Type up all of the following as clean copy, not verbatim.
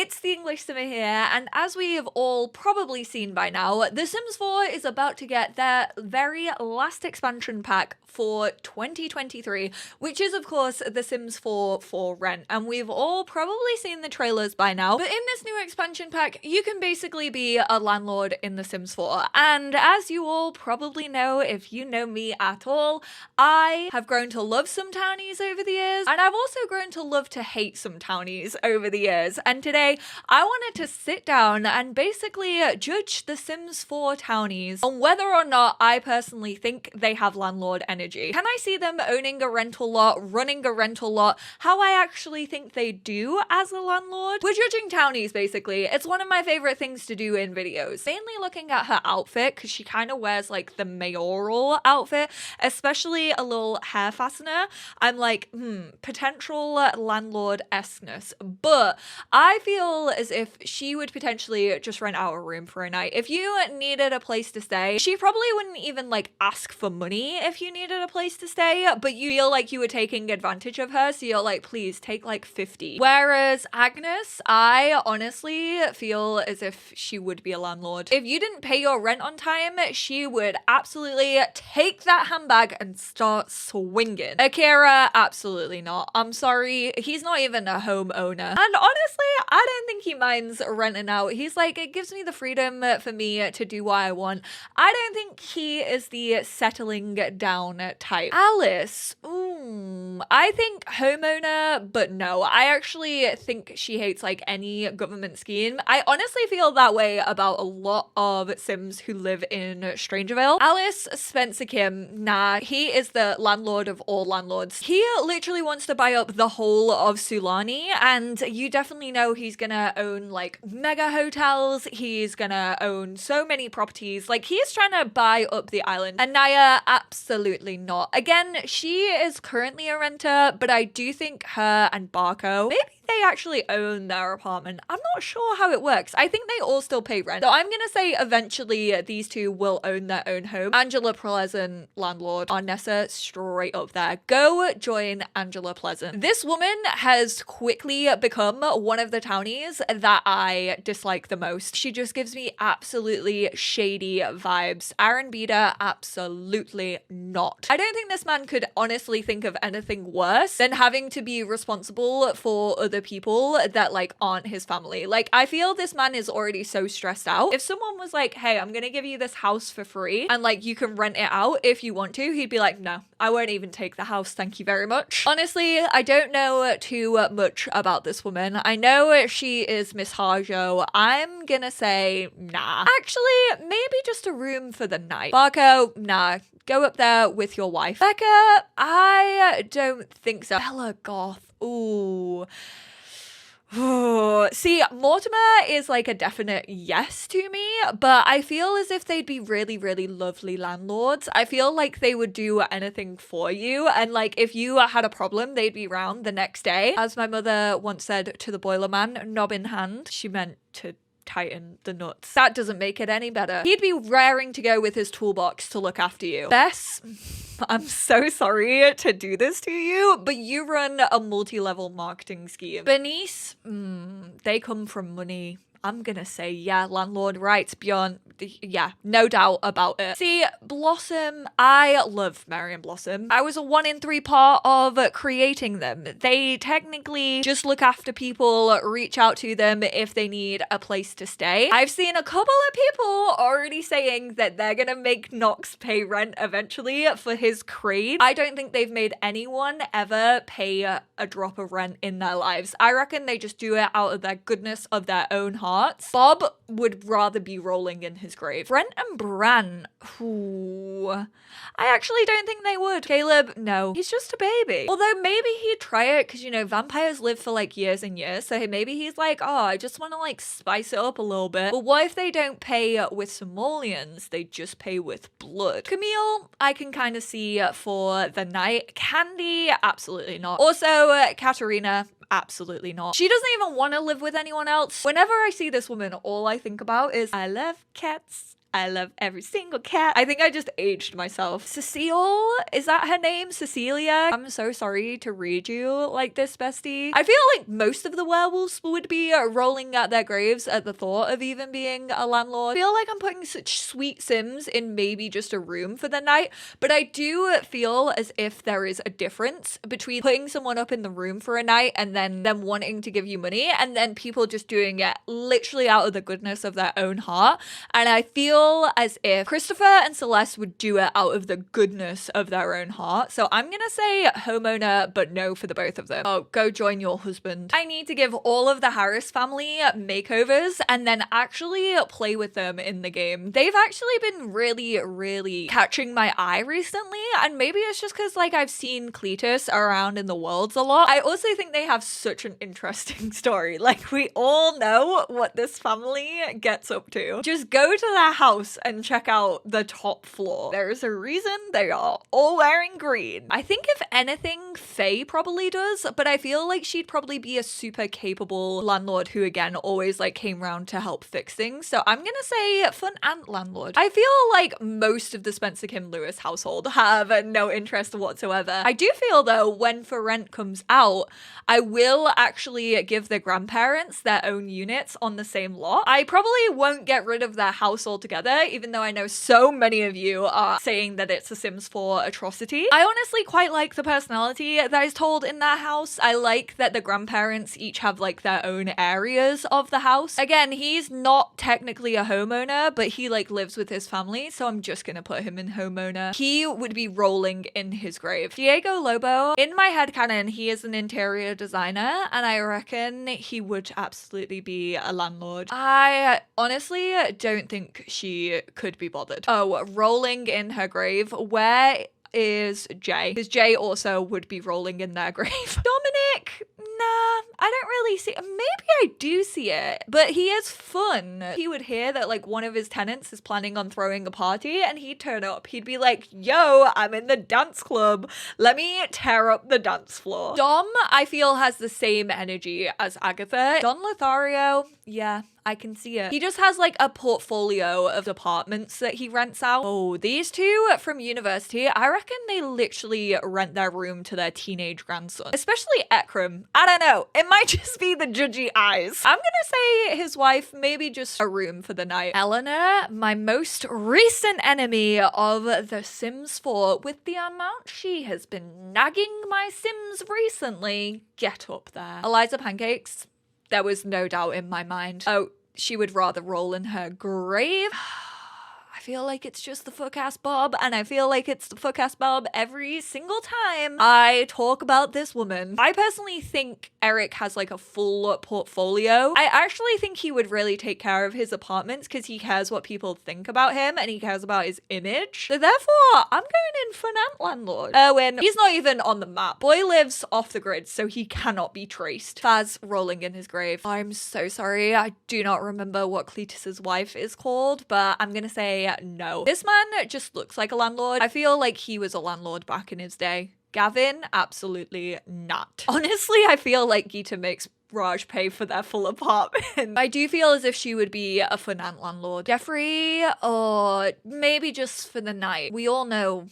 it's the EnglishSimmer here, and as we have all probably seen by now, The Sims 4 is about to get their very last expansion pack for 2023, which is of course The Sims 4 for rent, and we've all probably seen the trailers by now. But in this new expansion pack, you can basically be a landlord in The Sims 4, and as you all probably know, if you know me at all, I have grown to love some townies over the years, and I've also grown to love to hate some townies over the years. And today I wanted to sit down and basically judge The Sims 4 townies on whether or not I personally think they have landlord energy. Can I see them owning a rental lot, running a rental lot, how I actually think they do as a landlord? We're judging townies basically. It's one of my favorite things to do in videos. Mainly looking at her outfit, because she kind of wears like the mayoral outfit, especially a little hair fastener. I'm like, potential landlord-esqueness. But I feel as if she would potentially just rent out a room for a night. If you needed a place to stay, she probably wouldn't even like ask for money if you needed a place to stay, but you feel like you were taking advantage of her, so you're like, please take like 50. Whereas Agnes, I honestly feel as if she would be a landlord. If you didn't pay your rent on time, she would absolutely take that handbag and start swinging. Akira, absolutely not. I'm sorry, he's not even a homeowner. And honestly, I don't think he minds renting out. He's like, it gives me the freedom for me to do what I want. I don't think he is the settling down type. Alice, I think homeowner, but no, I actually think she hates like any government scheme. I honestly feel that way about a lot of Sims who live in Strangerville. Alice Spencer Kim, nah, he is the landlord of all landlords. He literally wants to buy up the whole of Sulani, and you definitely know he's gonna own like mega hotels. He's gonna own so many properties. Like, he's trying to buy up the island. And Naya, absolutely not. Again, she is currently a renter, but I do think her and Barco, maybe they actually own their apartment. I'm not sure how it works. I think they all still pay rent. So I'm gonna say eventually these two will own their own home. Angela Pleasant, landlord. Arnessa, straight up there. Go join Angela Pleasant. This woman has quickly become one of the townies that I dislike the most. She just gives me absolutely shady vibes. Aaron Beda, absolutely not. I don't think this man could honestly think of anything worse than having to be responsible for other people that like aren't his family. Like, I feel this man is already so stressed out. If someone was like, hey, I'm gonna give you this house for free and like you can rent it out if you want to, he'd be like, no, I won't even take the house, thank you very much. Honestly, I don't know too much about this woman. I know she is Miss Harjo. I'm gonna say nah. Actually, maybe just a room for the night. Barco, nah. Go up there with your wife. Becca, I don't think so. Bella Goth, ooh. See, Mortimer is like a definite yes to me, but I feel as if they'd be really, really lovely landlords. I feel like they would do anything for you, and like if you had a problem, they'd be around the next day. As my mother once said to the boiler man, knob in hand, she meant to tighten the nuts. That doesn't make it any better. He'd be raring to go with his toolbox to look after you. Bess, I'm so sorry to do this to you, but you run a multi-level marketing scheme. Bernice, they come from money. I'm gonna say, yeah, landlord rights, Bjorn. Yeah, no doubt about it. See, Blossom, I love Mary and Blossom. I was a 1 in 3 part of creating them. They technically just look after people, reach out to them if they need a place to stay. I've seen a couple of people already saying that they're gonna make Nox pay rent eventually for his crate. I don't think they've made anyone ever pay a drop of rent in their lives. I reckon they just do it out of their goodness of their own heart. Bob would rather be rolling in his grave. Brent and Bran, ooh, I actually don't think they would. Caleb, no, he's just a baby. Although maybe he'd try it because, you know, vampires live for like years and years. So maybe he's like, oh, I just want to like spice it up a little bit. But what if they don't pay with simoleons? They just pay with blood. Camille, I can kind of see for the night. Candy, absolutely not. Also, Katerina, absolutely not. She doesn't even want to live with anyone else. Whenever I see this woman, all I think about is, I love cats. I love every single cat. I think I just aged myself. Cecile, is that her name? Cecilia? I'm so sorry to read you like this, bestie. I feel like most of the werewolves would be rolling at their graves at the thought of even being a landlord. I feel like I'm putting such sweet Sims in maybe just a room for the night, but I do feel as if there is a difference between putting someone up in the room for a night and then them wanting to give you money, and then people just doing it literally out of the goodness of their own heart. And I feel as if Christopher and Celeste would do it out of the goodness of their own heart. So I'm gonna say homeowner, but no for the both of them. Oh, go join your husband. I need to give all of the Harris family makeovers and then actually play with them in the game. They've actually been really catching my eye recently, and maybe it's just because like I've seen Cletus around in the worlds a lot. I also think they have such an interesting story. Like, we all know what this family gets up to. Just go to their house and check out the top floor. There's a reason they are all wearing green. I think if anything, Faye probably does, but I feel like she'd probably be a super capable landlord who again always like came round to help fix things. So I'm gonna say fun ant landlord. I feel like most of the Spencer Kim Lewis household have no interest whatsoever. I do feel though when For Rent comes out, I will actually give the grandparents their own units on the same lot. I probably won't get rid of their house altogether, even though I know so many of you are saying that it's a Sims 4 atrocity. I honestly quite like the personality that is told in that house. I like that the grandparents each have like their own areas of the house. Again, he's not technically a homeowner, but he like lives with his family, so I'm just gonna put him in homeowner. He would be rolling in his grave. Diego Lobo, in my headcanon, he is an interior designer, and I reckon he would absolutely be a landlord. I honestly don't think she could be bothered. Oh, rolling in her grave. Where is Jay? Because Jay also would be rolling in their grave. Dominic? Nah, I don't really see. Maybe I do see it, but he is fun. He would hear that like one of his tenants is planning on throwing a party and he'd turn up. He'd be like, yo, I'm in the dance club. Let me tear up the dance floor. Dom, I feel, has the same energy as Agatha. Don Lothario, yeah, I can see it. He just has like a portfolio of apartments that he rents out. Oh, these two from university, I reckon they literally rent their room to their teenage grandson. Especially Ekram. I don't know. It might just be the judgy eyes. I'm gonna say his wife, maybe just a room for the night. Eleanor, my most recent enemy of The Sims 4, with the amount she has been nagging my Sims recently. Get up there. Eliza Pancakes. There was no doubt in my mind. Oh, she would rather roll in her grave. I feel like it's just the fuck-ass Bob, and I feel like it's the fuck-ass Bob every single time I talk about this woman. I personally think Eric has like a full portfolio. I actually think he would really take care of his apartments because he cares what people think about him and he cares about his image. So therefore, I'm going in for an ant landlord. Erwin, he's not even on the map. Boy lives off the grid, so he cannot be traced. Faz rolling in his grave. I'm so sorry. I do not remember what Cletus's wife is called, but I'm gonna say no. This man just looks like a landlord. I feel like he was a landlord back in his day. Gavin, absolutely not. Honestly, I feel like Geeta makes Raj pay for their full apartment. I do feel as if she would be a fun ant landlord. Jeffrey, or maybe just for the night. We all know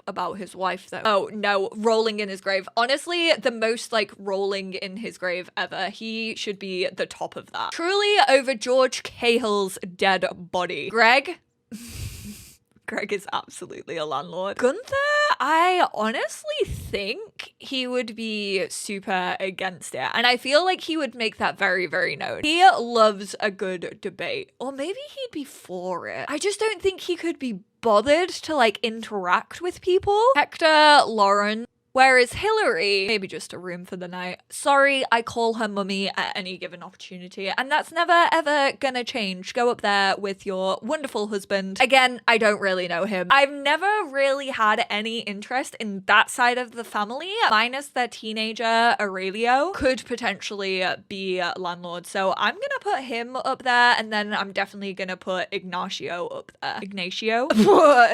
about his wife though. Oh no, rolling in his grave. Honestly, the most like rolling in his grave ever. He should be the top of that. Truly over George Cahill's dead body. Greg? Greg is absolutely a landlord. Gunther, I honestly think he would be super against it. And I feel like he would make that very, very known. He loves a good debate. Or maybe he'd be for it. I just don't think he could be bothered to like interact with people. Hector, Lauren. Whereas Hillary, maybe just a room for the night. Sorry, I call her mummy at any given opportunity, and that's never ever gonna change. Go up there with your wonderful husband. Again, I don't really know him. I've never really had any interest in that side of the family, minus their teenager, Aurelio, could potentially be a landlord. So I'm gonna put him up there, and then I'm definitely gonna put Ignacio up there. Ignacio?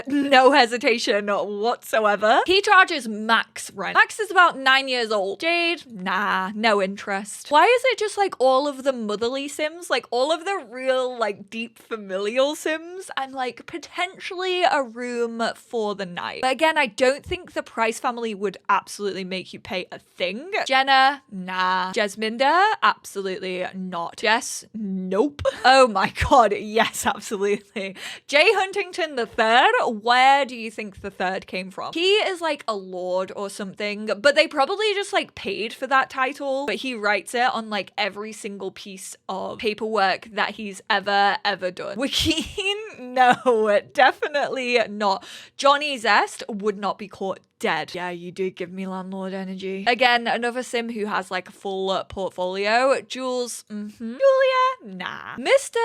No hesitation whatsoever. He charges max Max rent. Max is about 9 years old. Jade, nah, no interest. Why is it just like all of the motherly Sims, like all of the real like deep familial Sims? I'm like potentially a room for the night. But again, I don't think the Price family would absolutely make you pay a thing. Jenna, nah. Jesminda, absolutely not. Jess, nope. Oh my god, yes, absolutely. Jay Huntington III, where do you think the third came from? He is like a lord or something, but they probably just like paid for that title, but he writes it on like every single piece of paperwork that he's ever done. Wikeen, no, definitely not. Johnny Zest would not be caught dead. Yeah, you do give me landlord energy. Again, another sim who has like a full portfolio. Jules, Julia, nah. Mr.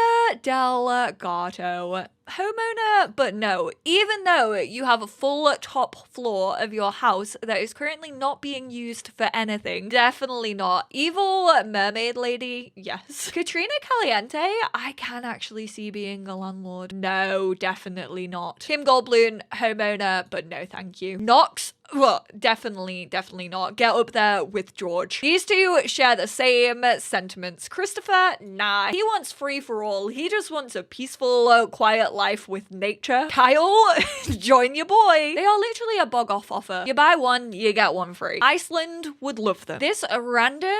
Delgato, homeowner, but no. Even though you have a full top floor of your house that is currently not being used for anything, definitely not. Evil mermaid lady, yes. Katrina Caliente, I can actually see being a landlord. No, definitely not. Kim Goldblum, homeowner, but no thank you. Knox, well, definitely not. Get up there with George. These two share the same sentiments. Christopher, nah. He wants free for all. He just wants a peaceful, quiet life with nature. Kyle, join your boy. They are literally a bog off offer. You buy one, you get one free. Iceland would love them. This random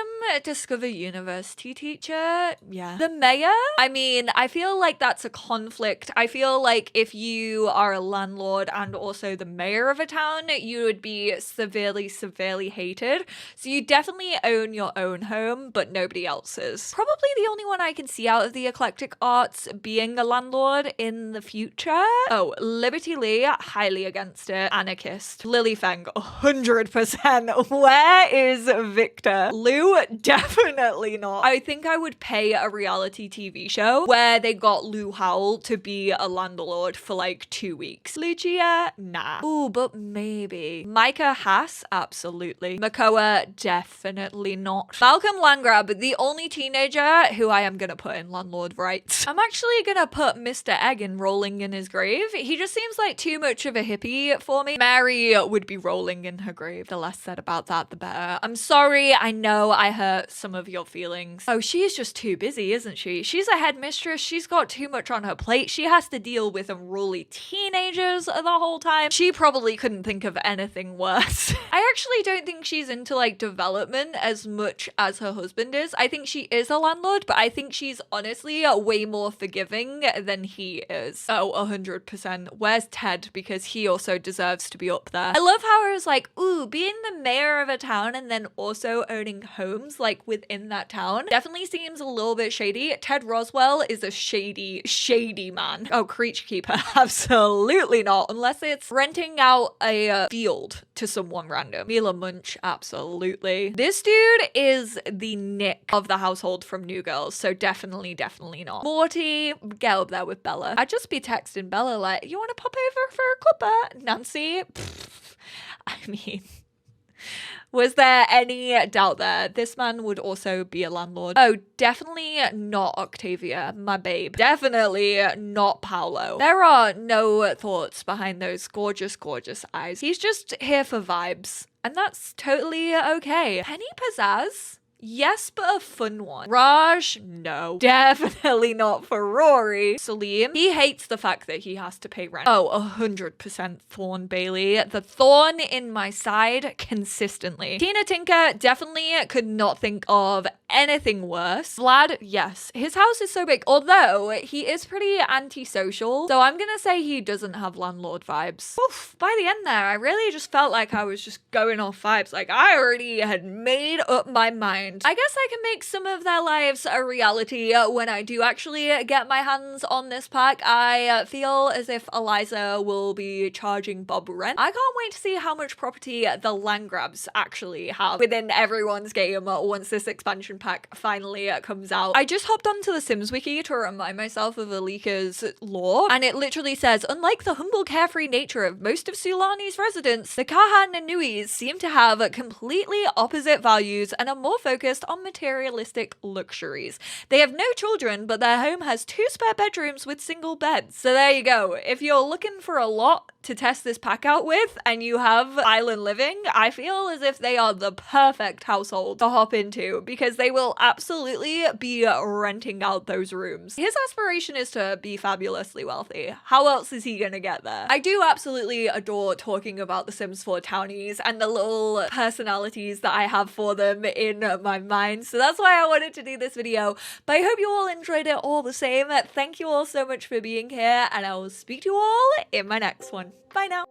Discover University teacher, yeah. The mayor, I mean, I feel like that's a conflict. I feel like if you are a landlord and also the mayor of a town, you would be severely hated. So you definitely own your own home, but nobody else's. Probably the only one I can see out of the eclectic arts being a landlord in the future. Oh, Liberty Lee, highly against it. Anarchist. Lily Feng, 100%. Where is Victor? Lou, definitely not. I think I would pay a reality TV show where they got Lou Howell to be a landlord for like 2 weeks. Lucia, nah. Ooh, but maybe. Micah Haas, absolutely. Makoa, definitely not. Malcolm Landgrab, the only teenager who I am gonna put in landlord rights. I'm actually gonna put Mr. Egan rolling in his grave. He just seems like too much of a hippie for me. Mary would be rolling in her grave. The less said about that, the better. I'm sorry, I know I hurt some of your feelings. Oh, she's just too busy, isn't she? She's a headmistress. She's got too much on her plate. She has to deal with unruly teenagers the whole time. She probably couldn't think of anything worse. I actually don't think she's into like development as much as her husband is. I think she is a landlord, but I think she's honestly way more forgiving than he is. Oh, 100%. Where's Ted? Because he also deserves to be up there. I love how I was like, ooh, being the mayor of a town and then also owning homes like within that town definitely seems a little bit shady. Ted Roswell is a shady man. Oh, Creature Keeper, absolutely not. Unless it's renting out a field to someone random. Mila Munch, absolutely. This dude is the Nick of the household from New Girls, so definitely not. Morty, get up there with Bella. I'd just be texting Bella like, you want to pop over for a cuppa? Nancy, I mean, was there any doubt there? This man would also be a landlord. Oh, definitely not Octavia, my babe. Definitely not Paolo. There are no thoughts behind those gorgeous eyes. He's just here for vibes, and that's totally okay. Penny Pizzazz? Yes, but a fun one. Raj, no. Definitely not for Rory. Salim, he hates the fact that he has to pay rent. Oh, 100% Thorn Bailey. The thorn in my side consistently. Tina Tinker definitely could not think of anything worse. Vlad, yes. His house is so big, although he is pretty antisocial, so I'm gonna say he doesn't have landlord vibes. Oof, by the end there, I really just felt like I was just going off vibes. Like, I already had made up my mind. I guess I can make some of their lives a reality when I do actually get my hands on this pack. I feel as if Eliza will be charging Bob rent. I can't wait to see how much property the Landgrabs actually have within everyone's game once this expansion pack finally comes out. I just hopped onto the Sims wiki to remind myself of the leaker's lore, and it literally says, unlike the humble carefree nature of most of Sulani's residents, the Kaha Nanuis seem to have completely opposite values and are more focused focused on materialistic luxuries. They have no children, but their home has 2 spare bedrooms with single beds. So there you go. If you're looking for a lot to test this pack out with and you have island living, I feel as if they are the perfect household to hop into because they will absolutely be renting out those rooms. His aspiration is to be fabulously wealthy. How else is he gonna get there? I do absolutely adore talking about the Sims 4 townies and the little personalities that I have for them in my mind. So that's why I wanted to do this video. But I hope you all enjoyed it all the same. Thank you all so much for being here, and I will speak to you all in my next one. Bye now.